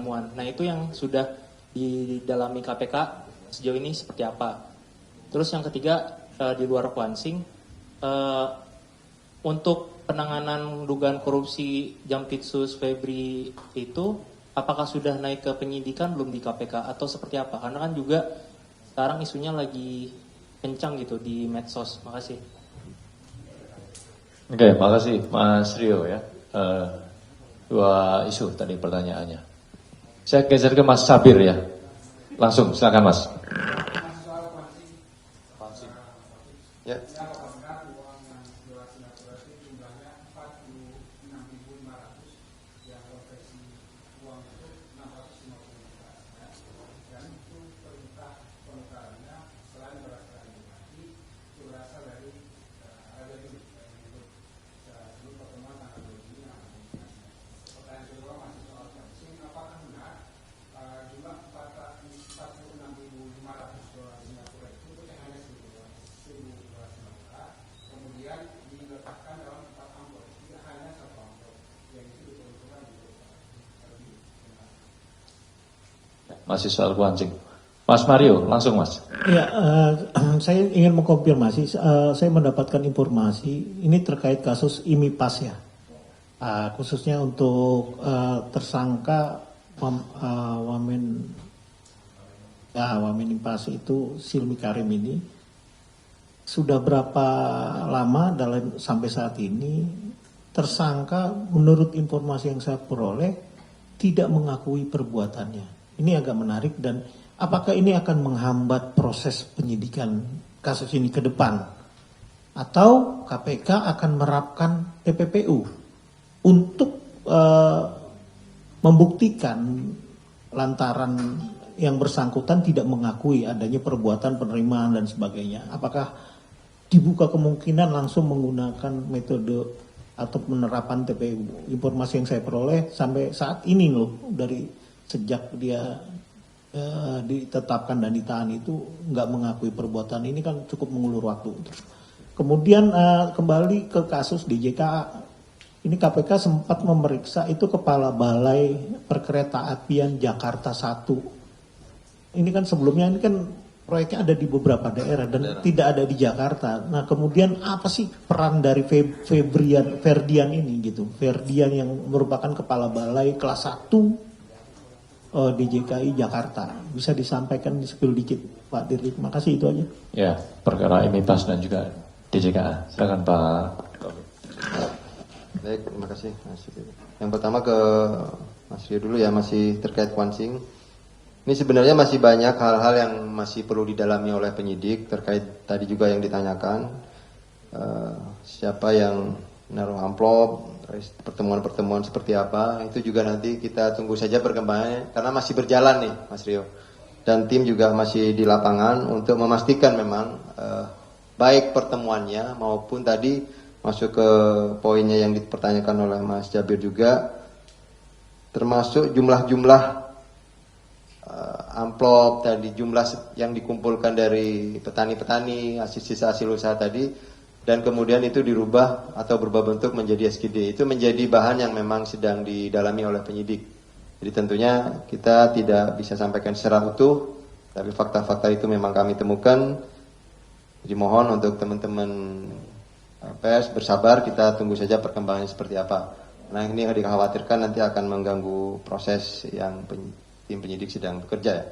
pertemuan. Nah itu yang sudah didalami KPK sejauh ini seperti apa. Terus yang ketiga di luar Kwan-Sing, untuk penanganan dugaan korupsi Jampitsus Febri itu apakah sudah naik ke penyidikan belum di KPK atau seperti apa? Karena kan juga sekarang isunya lagi kencang gitu di medsos. Makasih. Oke, makasih Mas Rio ya. Dua isu tadi pertanyaannya. Saya geser ke Mas Sabir ya. Langsung, silakan Mas. Ya. Masih soal Kwan-Sing. Mas Mario, langsung Mas. Ya, saya ingin mengkonfirmasi. Saya mendapatkan informasi ini terkait kasus IMIPAS ya, khususnya untuk tersangka Wamen IMPAS itu Silmi Karim ini sudah berapa lama sampai saat ini tersangka menurut informasi yang saya peroleh tidak mengakui perbuatannya. Ini agak menarik dan apakah ini akan menghambat proses penyidikan kasus ini ke depan? Atau KPK akan menerapkan TPPU untuk membuktikan lantaran yang bersangkutan tidak mengakui adanya perbuatan penerimaan dan sebagainya. Apakah dibuka kemungkinan langsung menggunakan metode atau penerapan TPPU? Informasi yang saya peroleh sampai saat ini loh, dari sejak dia ditetapkan dan ditahan itu nggak mengakui perbuatan ini kan cukup mengulur waktu. Terus kemudian kembali ke kasus DJKA, ini KPK sempat memeriksa itu Kepala Balai Perkeretaapian Jakarta 1. Ini kan sebelumnya ini kan proyeknya ada di beberapa daerah dan tidak ada di Jakarta. Nah kemudian apa sih peran dari Ferdian ini gitu? Ferdian yang merupakan Kepala Balai kelas 1 DJKI Jakarta. Bisa disampaikan spill dikit Pak Dirdik. Terima kasih, itu aja. Ya, perkara IMIPAS dan juga DJKA. Silakan Pak. Baik, terima kasih Mas Rio. Yang pertama ke Mas Rio dulu ya, masih terkait Kwan-Sing. Ini sebenarnya masih banyak hal-hal yang masih perlu didalami oleh penyidik terkait tadi juga yang ditanyakan. Siapa yang menaruh amplop, pertemuan-pertemuan seperti apa, itu juga nanti kita tunggu saja perkembangannya karena masih berjalan nih Mas Rio, dan tim juga masih di lapangan untuk memastikan memang baik pertemuannya maupun tadi masuk ke poinnya yang dipertanyakan oleh Mas Jabir juga, termasuk jumlah-jumlah amplop tadi, jumlah yang dikumpulkan dari petani-petani sisa hasil usaha tadi, dan kemudian itu dirubah atau berubah bentuk menjadi SKD. Itu menjadi bahan yang memang sedang didalami oleh penyidik. Jadi tentunya kita tidak bisa sampaikan secara utuh, tapi fakta-fakta itu memang kami temukan. Jadi mohon untuk teman-teman pers bersabar, kita tunggu saja perkembangannya seperti apa. Nah ini yang dikhawatirkan nanti akan mengganggu proses yang tim penyidik sedang bekerja ya.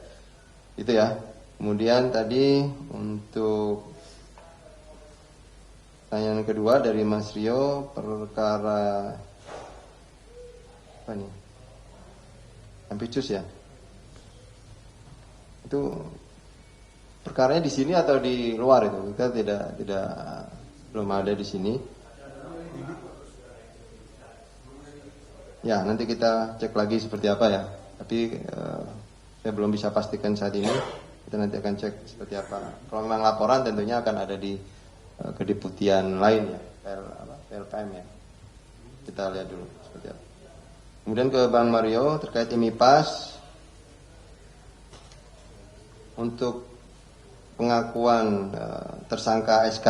Itu ya. Kemudian tadi untuk pertanyaan kedua dari Mas Rio, perkara apa nih? Jampitsus ya. Itu perkaranya di sini atau di luar itu? Kita belum ada di sini. Ya, nanti kita cek lagi seperti apa ya. Tapi saya belum bisa pastikan saat ini. Kita nanti akan cek seperti apa. Kalau memang laporan tentunya akan ada di kedeputian lain ya, PLPM ya. Kita lihat dulu seperti apa. Kemudian ke Bang Mario terkait IMIPAS, untuk pengakuan tersangka SK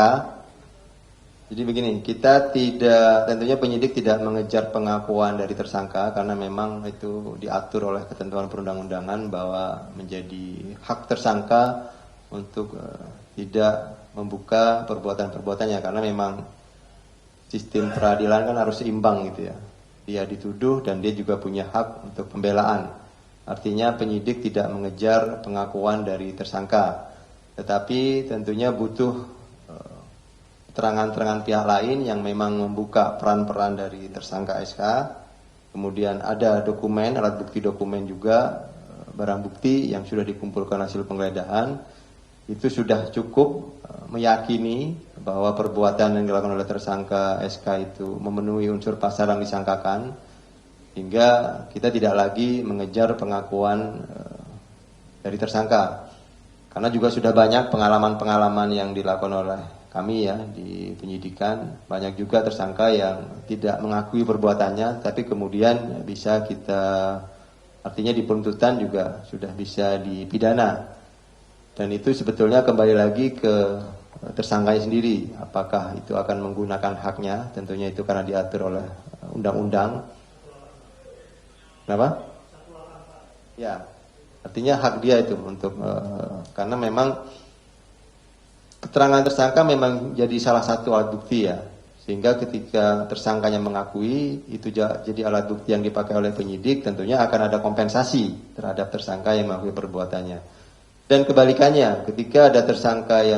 Jadi begini, kita tidak, tentunya penyidik tidak mengejar pengakuan dari tersangka karena memang itu diatur oleh ketentuan perundang-undangan bahwa menjadi hak tersangka untuk tidak membuka perbuatan-perbuatannya karena memang sistem peradilan kan harus seimbang gitu ya. Dia dituduh dan dia juga punya hak untuk pembelaan. Artinya penyidik tidak mengejar pengakuan dari tersangka, tetapi tentunya butuh keterangan-keterangan pihak lain yang memang membuka peran-peran dari tersangka SK. Kemudian ada dokumen, alat bukti dokumen juga, barang bukti yang sudah dikumpulkan hasil penggeledahan. Itu sudah cukup meyakini bahwa perbuatan yang dilakukan oleh tersangka SK itu memenuhi unsur pasal yang disangkakan. Hingga kita tidak lagi mengejar pengakuan dari tersangka. Karena juga sudah banyak pengalaman-pengalaman yang dilakukan oleh kami ya di penyidikan, banyak juga tersangka yang tidak mengakui perbuatannya tapi kemudian bisa kita, artinya di penuntutan juga sudah bisa dipidana. Dan itu sebetulnya kembali lagi ke tersangkanya sendiri, apakah itu akan menggunakan haknya, tentunya itu karena diatur oleh undang-undang. Kenapa? Ya, artinya hak dia itu untuk karena memang keterangan tersangka memang jadi salah satu alat bukti ya, sehingga ketika tersangkanya mengakui itu jadi alat bukti yang dipakai oleh penyidik, tentunya akan ada kompensasi terhadap tersangka yang mengakui perbuatannya. Dan kebalikannya, ketika ada tersangka yang